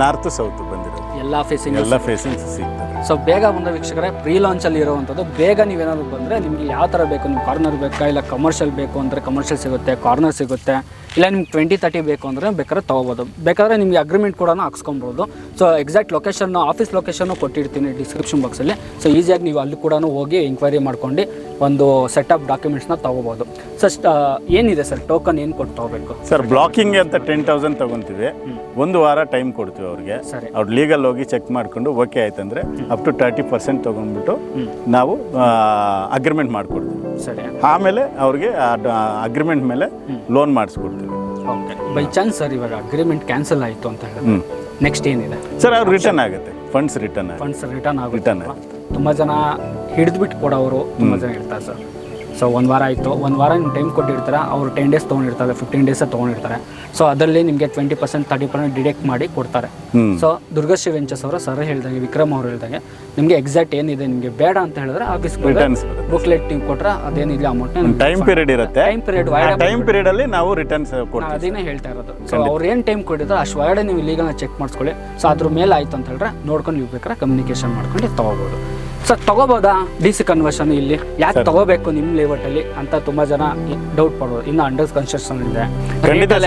ನಾರ್ತ್ ಸೌತ್ ಬಂದಿರೋದು, ಎಲ್ಲ ಫೇಸಿಂಗ್ ಸಿಗ್ತದೆ. ಸೊ ಬೇಗ ಬಂದ ವೀಕ್ಷಕರೇ, ಪ್ರೀ ಲಾಂಚಲ್ಲಿ ಇರುವಂಥದ್ದು. ಬೇಗ ನೀವೇನಾದ್ರು ಬಂದರೆ ನಿಮಗೆ ಯಾವ ಥರ ಬೇಕು, ನಿಮ್ಗೆ ಕಾರ್ನರ್ ಬೇಕಾ ಇಲ್ಲ ಕಮರ್ಷಿಯಲ್ ಬೇಕು ಅಂದರೆ ಕಮರ್ಷಿಯಲ್ ಸಿಗುತ್ತೆ, ಕಾರ್ನರ್ ಸಿಗುತ್ತೆ. ಇಲ್ಲ ನಿಮ್ಗೆ 20-30 ಬೇಕು ಅಂದರೆ ಬೇಕಾದ್ರೆ ತೊಗೋಬೋದು. ಬೇಕಾದ್ರೆ ನಿಮಗೆ ಅಗ್ರಿಮೆಂಟ್ ಕೂಡ ಹಾಕ್ಸ್ಕೊಬೋದು. ಸೊ ಎಕ್ಸಾಕ್ಟ್ ಲೊಕೇಶನ್, ಆಫೀಸ್ ಲೊಕೇಶನ್ನು ಕೊಟ್ಟಿರ್ತೀನಿ ಡಿಸ್ಕ್ರಿಪ್ಷನ್ ಬಾಕ್ಸಲ್ಲಿ. ಸೊ ಈಸಿಯಾಗಿ ನೀವು ಅಲ್ಲಿ ಕೂಡ ಹೋಗಿ ಎಂಕ್ವೈರಿ ಮಾಡ್ಕೊಂಡು ಒಂದು ಸೆಟ್ ಆಫ್ ಡಾಕ್ಯುಮೆಂಟ್ಸ್ನ ತೊಗೋಬೋದು. ಸೊ ಏನಿದೆ ಸರ್ ಟೋಕನ್ ಏನು ಕೊಟ್ಟು ತೊಗೋಬೇಕು ಸರ್? ಬ್ಲಾಕಿಂಗ್ ಅಂತ 10,000 ತೊಗೊತೀವಿ. 1 ವಾರ ಟೈಮ್ ಕೊಡ್ತೀವಿ ಅವ್ರಿಗೆ. ಅವ್ರು ಲೀಗಲ್ ಹೋಗಿ ಚೆಕ್ ಮಾಡ್ಕೊಂಡು ಓಕೆ ಆಯ್ತಂದ್ರೆ ಅಪ್ ಟು 30% ತೊಗೊಂಡ್ಬಿಟ್ಟು ನಾವು ಅಗ್ರಿಮೆಂಟ್ ಮಾಡಿಕೊಡ್ತೀವಿ. ಸರಿ, ಆಮೇಲೆ ಅವ್ರಿಗೆ ಅಗ್ರಿಮೆಂಟ್ ಮೇಲೆ ಲೋನ್ ಮಾಡಿಸ್ಕೊಡ್ತೀವಿ. ಓಕೆ. ಬೈ ಚಾನ್ಸ್ ಸರ್ ಇವಾಗ ಅಗ್ರಿಮೆಂಟ್ ಕ್ಯಾನ್ಸಲ್ ಆಯಿತು ಅಂತ ಹೇಳಿದ್ರೆ ನೆಕ್ಸ್ಟ್ ಏನಿದೆ ಸರ್? ಅವ್ರು ರಿಟರ್ನ್ ಆಗುತ್ತೆ, ಫಂಡ್ಸ್ ರಿಟರ್ನ್ ಆಗುತ್ತೆ. ತುಂಬ ಜನ ಹಿಡಿದ್ಬಿಟ್ಟು ಕೊಡೋರು ತುಂಬ ಜನ ಇರ್ತಾರೆ ಸರ್. ಸೊ 1 ವಾರ ಆಯಿತು, 1 ವಾರ ನಿಮ್ಗೆ ಟೈಮ್ ಕೊಟ್ಟಿರ್ತಾರೆ, ಅವರು 10 ಡೇಸ್ ತೊಗೊಂಡಿರ್ತಾರೆ, 15 ಡೇಸ್ ತೊಗೊಂಡಿರ್ತಾರೆ. ಸೊ ಅದರಲ್ಲಿ ನಿಮಗೆ 20% 30% ಡಿಡಕ್ಟ್ ಮಾಡಿ ಕೊಡ್ತಾರೆ. ಸೊ ದುರ್ಗಶ್ರೀ ವೆಂಚರ್ಸ್ ಅವರು ಸರ್ ಹೇಳ್ದಂಗೆ, ವಿಕ್ರಮ್ ಅವರು ಹೇಳ್ದಂಗೆ, ನಿಮಗೆ ಎಕ್ಸಾಕ್ಟ್ ಏನಿದೆ ನಿಮಗೆ ಬೇಡ ಅಂತ ಹೇಳಿದ್ರೆ ಆಫೀಸ್ ಬುಕ್ಲೆಟ್ ನೀವು ಕೊಟ್ರೆ ಅದೇನಿಲ್ಲ ಅಮೌಂಟ್ ಟೈಮ್ ಪೀರಿಯಡ್ ಇರುತ್ತೆ. ಟೈಮ್ ಪೀರಿಯಡ್ ಅಲ್ಲಿ ನಾವು ರಿಟರ್ನ್ಸ್ ಕೊಡ್ತೀವಿ. ಅದನ್ನೇ ಹೇಳ್ತಾ ಇರೋದು. ಸೊ ಅವ್ರು ಏನು ಟೈಮ್ ಕೊಟ್ಟಿದ್ರೆ ಅಷ್ಟು ಒಳಗಡೆ ನೀವು ಲೀಗಲ್ನ ಚೆಕ್ ಮಾಡಿಸ್ಕೊಳ್ಳಿ. ಸೊ ಅದ್ರ ಮೇಲೆ ಆಯ್ತು ಅಂತ ಹೇಳಿದ್ರೆ ನೋಡ್ಕೊಂಡು ನೀವು ಬೇಕಾದ್ರೆ ಕಮ್ಯುನಿಕೇಶನ್ ಮಾಡ್ಕೊಂಡು ತೊಗೋಬೋದು. ಸರ್ ತೊಗೋಬೋದಾ DC ಕನ್ವರ್ಷನ್ ಇಲ್ಲಿ? ಯಾಕೆ ತೊಗೋಬೇಕು ನಿಮ್ಮ ಲೇಔಟಲ್ಲಿ ಅಂತ ತುಂಬ ಜನ ಡೌಟ್ ಪಡ್ಬೋದು. ಇನ್ನು ಅಂಡರ್ ಕನ್ಸ್ಟ್ರಕ್ಷನ್ ಇದೆ,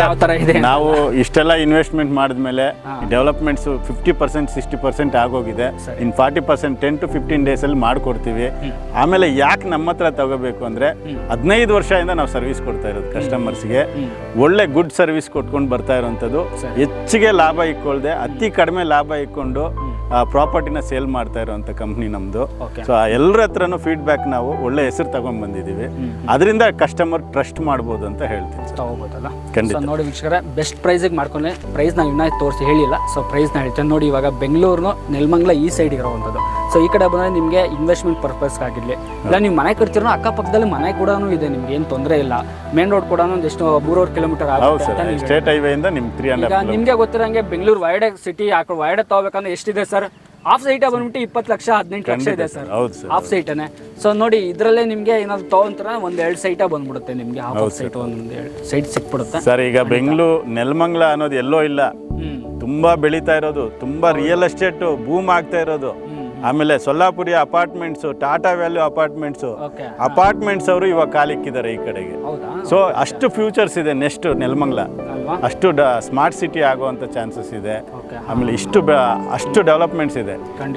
ಯಾವ ಥರ ಇದೆ? ನಾವು ಇಷ್ಟೆಲ್ಲ ಇನ್ವೆಸ್ಟ್ಮೆಂಟ್ ಮಾಡಿದ್ಮೇಲೆ ಡೆವಲಪ್ಮೆಂಟ್ಸು 50% 60% ಆಗೋಗಿದೆ. ಇನ್ನು 40% 10 to 15 ಡೇಸಲ್ಲಿ ಮಾಡಿಕೊಡ್ತೀವಿ. ಆಮೇಲೆ ಯಾಕೆ ನಮ್ಮ ಹತ್ರ ತಗೋಬೇಕು ಅಂದರೆ 15 ವರ್ಷದಿಂದ ನಾವು ಸರ್ವಿಸ್ ಕೊಡ್ತಾ ಇರೋದು ಕಸ್ಟಮರ್ಸ್ಗೆ. ಒಳ್ಳೆ ಗುಡ್ ಸರ್ವಿಸ್ ಕೊಟ್ಕೊಂಡು ಬರ್ತಾ ಇರೋವಂಥದ್ದು. ಹೆಚ್ಚಿಗೆ ಲಾಭ ಇಕ್ಕೊಳ್ದೆ ಅತಿ ಕಡಿಮೆ ಲಾಭ ಇಕ್ಕೊಂಡು ಪ್ರಾಪರ್ಟಿನ ಸೇಲ್ ಮಾಡ್ತಾ ಇರೋವಂಥ ಕಂಪ್ನಿ ನಮ್ಮದು. ಸೊ ಎಲ್ಲರ ಹತ್ರನೂ ಫೀಡ್ಬ್ಯಾಕ್ ನಾವು ಒಳ್ಳೆ ಹೆಸರು ತಗೊಂಡ್ ಬಂದಿದ್ದೀವಿ. ಅದರಿಂದ ಕಸ್ಟಮರ್ ಟ್ರಸ್ಟ್ ಮಾಡ್ಬೋದು ಅಂತ ಹೇಳ್ತೀನಿ. ತಗೋಬೋದಲ್ಲ? ಖಂಡಿತ. ನೋಡಿ ವೀಕ್ಷಕರೇ, ಬೆಸ್ಟ್ ಪ್ರೈಸಿಗೆ ಮಾಡ್ಕೊಂಡ್ರೆ ಪ್ರೈಸ್ ನಾವು ಇನ್ನೂ ತೋರಿಸಿ ಹೇಳಿಲ್ಲ. ಸೊ ಪ್ರೈಸ್ನ ಹೇಳ್ತೇನೆ ನೋಡಿ. ಇವಾಗ ಬೆಂಗಳೂರು ನೆಲಮಂಗಲ ಈ ಸೈಡ್ ಇರೋವಂಥದ್ದು. ಸೊ ಈ ಕಡೆ ಬಂದರೆ ನಿಮಗೆ ಇನ್ವೆಸ್ಟ್ಮೆಂಟ್ ಪರ್ಪಸ್ಗಾಗಿರಲಿ, ಇಲ್ಲ ನೀವು ಮನೆ ಕಟ್ತಿರೋ ಅಕ್ಕಪಕ್ಕದಲ್ಲಿ ಮನೆ ಕೂಡ ಇದೆ, ನಿಮ್ಗೆ ಏನು ತೊಂದರೆ ಇಲ್ಲ. ಮೇನ್ ರೋಡ್ ಕೂಡ ಎಷ್ಟು 3-4 ಕಿಲೋಮೀಟರ್ ಆಗುತ್ತೆ. ಸ್ಟೇಟ್ ಹೈವೇಯಿಂದ ನಿಮಗೆ ಗೊತ್ತಿರೋಂಗೆ ಬೆಂಗಳೂರು ವೈಡೆ ಸಿಟಿ ವೈಡೆ ತಗೋಬೇಕಂದ್ರೆ ಎಷ್ಟಿದೆ ಸರ್? ಆಫ್ ಸೈಟೇ ಬಂದ್ಬಿಟ್ಟು 20 ಲಕ್ಷ 18 ಲಕ್ಷ ಇದೆ ಸರ್, ಆಫ್ ಸೈಟನೇ. ಸೊ ನೋಡಿ, ಇದರಲ್ಲೇ ನಿಮಗೆ ಏನಾದ್ರು ತಗೊಂತಾರೆ 1-2 ಸೈಟೇ ಬಂದ್ಬಿಡುತ್ತೆ ನಿಮಗೆ. ಆಫ್ ಸೈಟ್ 1-2 ಸೈಟ್ ಸಿಕ್ಬಿಡುತ್ತೆ ಸರ್. ಈಗ ಬೆಂಗಳೂರು ನೆಲಮಂಗಲ ಅನ್ನೋದು ಎಲ್ಲೋ ಇಲ್ಲ, ತುಂಬಾ ಬೆಳೀತಾ ಇರೋದು, ತುಂಬಾ ರಿಯಲ್ ಎಸ್ಟೇಟ್ ಬೂಮ್ ಆಗ್ತಾ ಇರೋದು. ಆಮೇಲೆ ಸೊಲ್ಲಾಪುರಿ ಅಪಾರ್ಟ್ಮೆಂಟ್ಸು, ಟಾಟಾ ವ್ಯಾಲ್ಯೂ ಅಪಾರ್ಟ್ಮೆಂಟ್ಸ್ ಅವರು ಇವಾಗ ಕಾಲಿಕ್ಕಿದ್ದಾರೆ ಈ ಕಡೆಗೆ. ಸೊ ಅಷ್ಟು ಫ್ಯೂಚರ್ಸ್ ಇದೆ ನೆಕ್ಸ್ಟ್ ನೆಲಮಂಗಲ. ಅಷ್ಟು ಸ್ಮಾರ್ಟ್ ಸಿಟಿ ಆಗುವಂಥ ಚಾನ್ಸಸ್ ಇದೆ. ಆಮೇಲೆ ಅಷ್ಟು ಡೆವಲಪ್ಮೆಂಟ್ಸ್ ಇದೆ.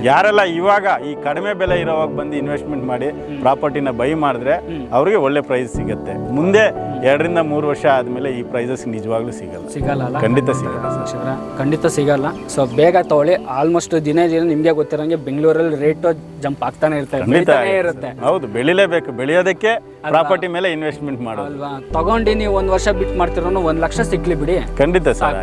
ಯಾರೆಲ್ಲ ಇವಾಗ ಈ ಕಡಿಮೆ ಬೆಲೆ ಇರೋವಾಗ ಬಂದು ಇನ್ವೆಸ್ಟ್ಮೆಂಟ್ ಮಾಡಿ ಪ್ರಾಪರ್ಟಿನ ಬೈ ಮಾಡಿದ್ರೆ ಅವ್ರಿಗೆ ಒಳ್ಳೆ ಪ್ರೈಸ್ ಸಿಗುತ್ತೆ. ಮುಂದೆ 2-3 ವರ್ಷ ಆದಮೇಲೆ ಈ ಪ್ರೈಸಸ್ ನಿಜವಾಗ್ಲೂ ಸಿಗಲ್ಲ. ಖಂಡಿತ ಸಿಗಲ್ಲ. ಸೊ ಬೇಗ ತಗೊಳ್ಳಿ. ಆಲ್ಮೋಸ್ಟ್ ದಿನೇ ನಿಮಗೆ ಗೊತ್ತಿರೋಂಗೆ ಬೆಂಗಳೂರಲ್ಲಿ ರೇಟ್ ಜಂಪ್ ಆಗ್ತಾನೆ ಇರುತ್ತೆ. ಹೌದು, ಬೆಳಿಲೇಬೇಕು. ಬೆಳೆಯೋದಕ್ಕೆ ಪ್ರಾಪರ್ಟಿ ಮೇಲೆ ಇನ್ವೆಸ್ಟ್ಮೆಂಟ್ ಮಾಡೋದು ತಗೊಂಡು ನೀವು 1 ವರ್ಷ ಬಿಟ್ ಮಾಡ್ತಿರೋ 1 ಲಕ್ಷ ಸಿಗ್ಲಿ ಬಿಡಿ. ಖಂಡಿತ ಸರ್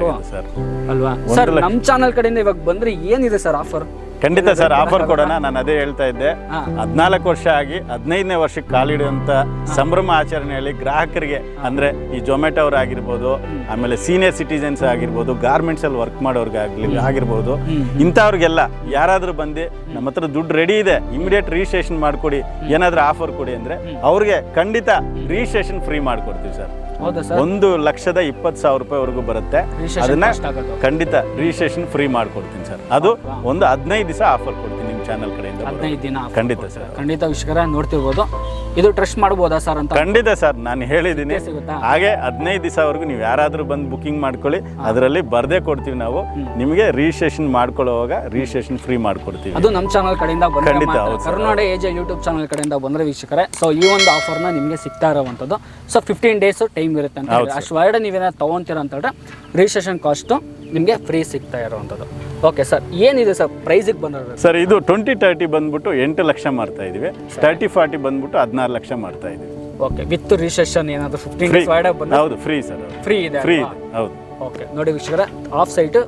ಅಲ್ವಾ ಸರ್? ನಮ್ಮ ಚಾನಲ್ ಕಡೆಯಿಂದ ಇವಾಗ ಬಂದ್ರೆ ಏನಿದೆ ಸರ್ ಆಫರ್? ಖಂಡಿತ ಸರ್, ಆಫರ್ ಕೊಡೋಣ. ನಾನು ಅದೇ ಹೇಳ್ತಾ ಇದ್ದೆ, 14 ವರ್ಷ ಆಗಿ 15ನೇ ವರ್ಷಕ್ಕೆ ಕಾಲಿಡುವಂಥ ಸಂಭ್ರಮ ಆಚರಣೆಯಲ್ಲಿ ಗ್ರಾಹಕರಿಗೆ, ಅಂದರೆ ಈ ಝೊಮ್ಯಾಟೊ ಅವ್ರು ಆಗಿರ್ಬೋದು, ಆಮೇಲೆ ಸೀನಿಯರ್ ಸಿಟಿಜನ್ಸ್ ಆಗಿರ್ಬೋದು, ಗಾರ್ಮೆಂಟ್ಸಲ್ಲಿ ವರ್ಕ್ ಮಾಡೋರ್ಗೆ ಆಗಿರ್ಬೋದು, ಇಂಥವ್ರಿಗೆಲ್ಲ ಯಾರಾದರೂ ಬಂದು ನಮ್ಮ ಹತ್ರ ದುಡ್ಡು ರೆಡಿ ಇದೆ, ಇಮಿಡಿಯೇಟ್ ರಿಜಿಸ್ಟ್ರೇಷನ್ ಮಾಡಿಕೊಡಿ, ಏನಾದರೂ ಆಫರ್ ಕೊಡಿ ಅಂದರೆ ಅವ್ರಿಗೆ ಖಂಡಿತ ರಿಜಿಸ್ಟ್ರೇಷನ್ ಫ್ರೀ ಮಾಡಿಕೊಡ್ತೀವಿ ಸರ್. 1,20,000 ರೂಪಾಯಿವರೆಗೂ ಬರುತ್ತೆ. ಅದನ್ನ ಖಂಡಿತ ರಿಜಿಸ್ಟ್ರೇಷನ್ ಫ್ರೀ ಮಾಡ್ಕೊಡ್ತೀನಿ ಸರ್. ಅದು ಒಂದು 15 ದಿವಸ ಆಫರ್ ಕೊಡ್ತೀನಿ ನಿಮ್ಮ ಚಾನಲ್ ಕಡೆಯಿಂದ 15 ದಿನ offer ಖಂಡಿತ ಕೊಡ್ತಾರೆ. ಸರ್. ಖಂಡಿತ ವೀಕ್ಷಕರೇ ನೋಡ್ತಿರ್ಬೋದು. ಇದು ಟ್ರಸ್ಟ್ ಮಾಡ್ಬೋದಾ ಸರ್ ಅಂತ ಖಂಡಿತ ಸರ್, ನಾನು ಹೇಳಿದ್ದೀನಿ. ಸಿಗುತ್ತಾ? ಹಾಗೆ 15 ದಿವಸವರೆಗೂ ನೀವು ಯಾರಾದರೂ ಬಂದು ಬುಕಿಂಗ್ ಮಾಡ್ಕೊಳ್ಳಿ, ಅದರಲ್ಲಿ ಬರ್ದೇ ಕೊಡ್ತೀವಿ ನಾವು. ನಿಮಗೆ ರಿಜಿಸ್ಟ್ರೇಷನ್ ಮಾಡ್ಕೊಳ್ಳೋವಾಗ ರಿಜಿಸ್ಟ್ರೇಷನ್ ಫ್ರೀ ಮಾಡ್ಕೊಡ್ತೀವಿ. ಅದು ನಮ್ಮ ಚಾನಲ್ ಕಡೆಯಿಂದ ಬಂದ್ರೆ ಖಂಡಿತ, ಮಾತ್ರ. ಹೌದು ಸರ್. ಕರುನಾಡ ಏಜ್ ಯೂಟ್ಯೂಬ್ ಚಾನಲ್ ಕಡೆಯಿಂದ ಬಂದರೆ ವೀಕ್ಷಕರೇ, ಸೊ ಈ ಒಂದು ಆಫರ್ನ ನಿಮಗೆ ಸಿಗ್ತಾ ಇರೋವಂಥದ್ದು. ಸೊ 15 ಡೇಸ್ ಟೈಮ್ ಇರುತ್ತೆ ಅಂತ ಹೇಳಿ. ಅಷ್ಟು ಒಳಗಡೆ ನೀವೇನಾದ್ರು ತೊಗೊತೀರ ಅಂತ ಹೇಳಿದ್ರೆ ರಿಜಿಸ್ಟ್ರೇಷನ್ ಕಾಸ್ಟು ನಿಮಗೆ ಫ್ರೀ ಸಿಗ್ತಾ ಇರೋವಂಥದ್ದು. ಓಕೆ ಸರ್, ಏನಿದೆ ಸರ್ ಪ್ರೈಸಿಗೆ ಬಂದಿರೋದು? ಸರ್ ಇದು 20-30 ಬಂದ್ಬಿಟ್ಟು 8 ಲಕ್ಷ ಮಾಡ್ತಾ ಇದೀವಿ. 30-40 ಬಂದ್ಬಿಟ್ಟು 16 ಲಕ್ಷ ಮಾಡ್ತಾ ಇದೀವಿ. ಓಕೆ, ವಿತ್ ರಿಜಿಸ್ಟ್ರೇಷನ್ ಏನಾದರೂ 15 ಡೇಸ್ ಒಳಗಡೆ ಬಂದರೆ ಹೌದು, ಫ್ರೀ ಸರ್, ಫ್ರೀ ಇದೆ. ಫ್ರೀ ಇದೆ. ಹೌದು, ಓಕೆ ನೋಡಿ ವೀಕ್ಷಕರೇ, off site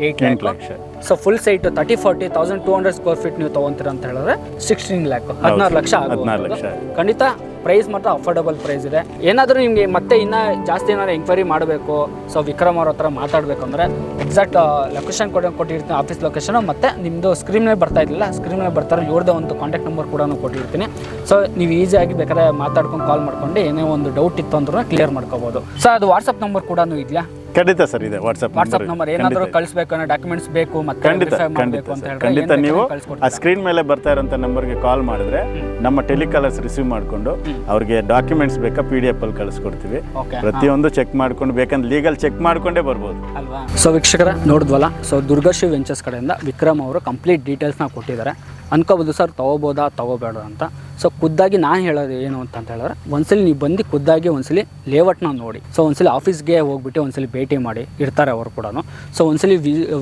8 lakh. So full site 30-40,200 square feet ನೀವು ತೊಗೊಂತೀರ ಅಂತ ಹೇಳಿದ್ರೆ 16 ಲ್ಯಾಕ್, 16 ಲಕ್ಷ 16 ಲಕ್ಷ. ಖಂಡಿತ ಪ್ರೈಸ್ ಮಾತ್ರ ಅಫೋರ್ಡಬಲ್ ಪ್ರೈಸ್ ಇದೆ. ಏನಾದರೂ ನಿಮಗೆ ಮತ್ತೆ ಇನ್ನೂ ಜಾಸ್ತಿ ಏನಾದ್ರು ಎಂಕ್ವೈರಿ ಮಾಡಬೇಕು, ಸೊ ವಿಕ್ರಮ್ ಅವ್ರ ಹತ್ರ ಮಾತಾಡಬೇಕು ಅಂದರೆ ಎಕ್ಸಾಕ್ಟ್ ಲೊಕೇಶನ್ ಕೊಟ್ಟಿರ್ತೀನಿ, ಆಫೀಸ್ ಲೊಕೇಶನು, ಮತ್ತು ನಿಮ್ಮದು ಸ್ಕ್ರೀನ್ನೇ ಬರ್ತಾ ಇದ್ದಿಲ್ಲ, ಸ್ಕ್ರೀನ್ನೇ ಬರ್ತಾರೆ ಇವ್ರದ್ದು ಒಂದು ಕಾಂಟ್ಯಾಕ್ಟ್ ನಂಬರ್ ಕೂಡ ಕೊಟ್ಟಿರ್ತೀನಿ. ಸೊ ನೀವು ಈಸಿಯಾಗಿ ಬೇಕಾದ್ರೆ ಮಾತಾಡ್ಕೊಂಡು ಕಾಲ್ ಮಾಡ್ಕೊಂಡು ಏನೇ ಒಂದು ಡೌಟ್ ಇತ್ತು ಅಂದ್ರೂ ಕ್ಲಿಯರ್ ಮಾಡ್ಕೋಬೋದು. ಸೊ ಅದು ವಾಟ್ಸಪ್ ನಂಬರ್ ಕೂಡ ಇದೆಯಾ? ಖಂಡಿತ ಸರ್ ಇದೆ, ವಾಟ್ಸಪ್ ನಂಬರ್. ಏನಾದರೂ ಕಳಿಸ್ಬೇಕು ಅನ್ನೋ ಡಾಕ್ಯುಮೆಂಟ್ಸ್ ಬೇಕು ಮತ್ತೆ ಖಂಡಿತ verify ಖಂಡಿತ ಮಾಡ್ಬೇಕು ಅಂತ ಸರ್, ಹೇಳಿದ್ರೆ ಖಂಡಿತ ಏನ್ ನೀವು ಬೇಕಾದ್ರೂ ಆ ಕಳ್ಸ್ಕೊಡ್ತೀರಾ? ಸ್ಕ್ರೀನ್ ಮೇಲೆ ಬರ್ತಾ ಇರೋಂಥ ನಂಬರ್ಗೆ ಕಾಲ್ ಮಾಡಿದ್ರೆ ನಮ್ಮ ಟೆಲಿಕಾಲರ್ಸ್ ರಿಸೀವ್ ಮಾಡಿಕೊಂಡು ಅವ್ರಿಗೆ ಡಾಕ್ಯುಮೆಂಟ್ಸ್ ಬೇಕಾ PDF ಅಲ್ಲಿ ಕಳಿಸ್ಕೊಡ್ತೀವಿ. Okay, ಪ್ರತಿಯೊಂದು ಚೆಕ್ ಮಾಡ್ಕೊಂಡು, ಬೇಕಂದ್ರೆ ಲೀಗಲ್ ಚೆಕ್ ಮಾಡ್ಕೊಂಡೇ ಬರ್ಬೋದು ಅಲ್ವಾ? ಸೊ ವೀಕ್ಷಕರ ನೋಡಿದ್ವಲ್ಲ, ಸೊ ದುರ್ಗಾಶ್ರೀ ವೆಂಚರ್ಸ್ ಕಡೆಯಿಂದ ವಿಕ್ರಮ್ ಅವರು ಕಂಪ್ಲೀಟ್ ಡೀಟೇಲ್ಸ್ನ ಕೊಟ್ಟಿದ್ದಾರೆ. ಅನ್ಕೋಬೋದು ಸರ್ ತೊಗೋಬೋದಾ ತೊಗೋಬೇಡ ಅಂತ. ಸೊ ಖುದ್ದಾಗಿ ನಾನು ಹೇಳೋದು ಏನು ಅಂತ ಹೇಳಿದ್ರೆ, ಒಂದ್ಸಲಿ ನೀವು ಬಂದು ಖುದ್ದಾಗಿ ಒಂದ್ಸಲಿ ಲೇಔಟ್ನ ನೋಡಿ, ಸೊ ಒಂದ್ಸಲಿ ಆಫೀಸ್ಗೆ ಹೋಗ್ಬಿಟ್ಟು ಒಂದ್ಸಲಿ ಭೇಟಿ ಮಾಡಿ, ಇರ್ತಾರೆ ಅವರು ಕೂಡ. ಸೊ ಒಂದ್ಸಲಿ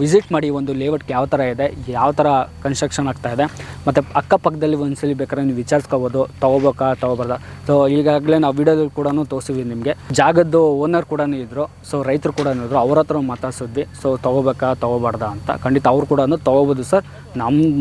ವಿಸಿಟ್ ಮಾಡಿ ಒಂದು ಲೇಔಟ್ಗೆ ಯಾವ ಥರ ಇದೆ, ಯಾವ ಥರ ಕನ್ಸ್ಟ್ರಕ್ಷನ್ ಆಗ್ತಾ ಇದೆ, ಮತ್ತು ಅಕ್ಕಪಕ್ಕದಲ್ಲಿ ಒಂದ್ಸಲಿ ಬೇಕಾದ್ರೆ ನೀವು ವಿಚಾರಿಸ್ಕೋಬೋದು ತೊಗೋಬೇಕಾ ತೊಗೋಬಾರ್ದ. ಸೊ ಈಗಾಗಲೇ ನಾವು ವಿಡಿಯೋದಲ್ಲಿ ಕೂಡ ತೋರಿಸಿದ್ವಿ ನಿಮಗೆ. ಜಾಗದ್ದು ಓನರ್ ಕೂಡ ಇದ್ದರು, ಸೊ ರೈತರು ಕೂಡ ಇದ್ದರು, ಅವ್ರ ಹತ್ರ ಮಾತಾಡ್ಸಿದ್ವಿ. ಸೊ ತೊಗೋಬೇಕಾ ತೊಗೋಬಾರ್ದ ಅಂತ. ಖಂಡಿತ ಅವ್ರು ಕೂಡ ತೊಗೋಬೋದು ಸರ್,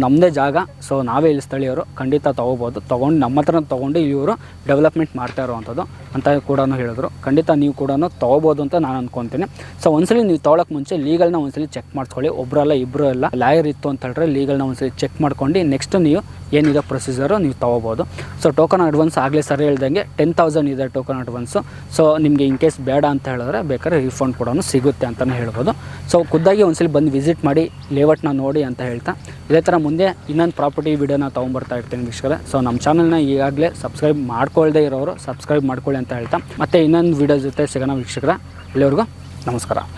ನಮ್ಮದೇ ಜಾಗ, ಸೊ ನಾವೇ ಇಲ್ಲಿ ಸ್ಥಳೀಯರು, ಖಂಡಿತ ತೊಗೋಬೋದು. ತೊಗೊಂಡು ನಮ್ಮ ಹತ್ರ ತೊಗೊಂಡು ಇವರು ಡೆವಲಪ್ಮೆಂಟ್ ಮಾಡ್ತಾ ಇರೋವಂಥದ್ದು ಅಂತ ಕೂಡ ಹೇಳಿದ್ರು. ಖಂಡಿತ ನೀವು ಕೂಡ ತೊಗೋಬೋದು ಅಂತ ನಾನು ಅಂದ್ಕೊತೀನಿ. ಸೊ ಒಂದ್ಸಲಿ ನೀವು ತೊಗೊಳಕ್ಕೆ ಮುಂಚೆ ಲೀಗಲ್ನ ಒಂದ್ಸಲಿ ಚೆಕ್ ಮಾಡ್ಕೊಳ್ಳಿ. ಒಬ್ಬರಲ್ಲ ಇಬ್ಬರು ಎಲ್ಲ ಲಾಯರ್ ಇತ್ತು ಅಂತ ಹೇಳಿದ್ರೆ ಲೀಗಲ್ನ ಒಂದ್ಸಲಿ ಚೆಕ್ ಮಾಡ್ಕೊಂಡು ನೆಕ್ಸ್ಟ್ ನೀವು ಏನಿದೆ ಪ್ರೊಸೀಜರು ನೀವು ತೊಗೋಬೋದು. ಸೊ ಟೋಕನ್ ಅಡ್ವಾನ್ಸ್ ಆಗಲೇ ಸರಿ ಹೇಳ್ದಂಗೆ 10,000 ಇದೆ ಟೋಕನ್ ಅಡ್ವಾನ್ಸು. ಸೊ ನಿಮಗೆ ಇನ್ ಕೇಸ್ ಬೇಡ ಅಂತ ಹೇಳಿದ್ರೆ ಬೇಕಾದ್ರೆ ರೀಫಂಡ್ ಕೂಡ ಸಿಗುತ್ತೆ ಅಂತಲೇ ಹೇಳ್ಬೋದು. ಸೊ ಖುದ್ದಾಗಿ ಒಂದ್ಸಲಿ ಬಂದು ವಿಸಿಟ್ ಮಾಡಿ ಲೇಔಟ್ನ ನೋಡಿ ಅಂತ ಹೇಳ್ತಾ, ಇದೇ ಥರ ಮುಂದೆ ಇನ್ನೊಂದು ಪ್ರಾಪರ್ಟಿ ವಿಡಿಯೋನ ತೊಗೊಂಬರ್ತಾ ಇರ್ತೀನಿ ವೀಕ್ಷಕರೇ. ಸೊ ನಮ್ಮ ಚಾನಲ್ನ ಈಗಾಗಲೇ ಸಬ್ಸ್ಕ್ರೈಬ್ ಮಾಡ್ಕೊಳ್ಳದೆ ಇರೋರು ಸಬ್ಸ್ಕ್ರೈಬ್ ಮಾಡ್ಕೊಳ್ಳಿ ಅಂತ ಹೇಳ್ತಾ, ಮತ್ತೆ ಇನ್ನೊಂದು ವಿಡಿಯೋ ಜೊತೆ ಸಿಗೋಣ ವೀಕ್ಷಕರ. ಎಲ್ಲರಿಗೂ ನಮಸ್ಕಾರ.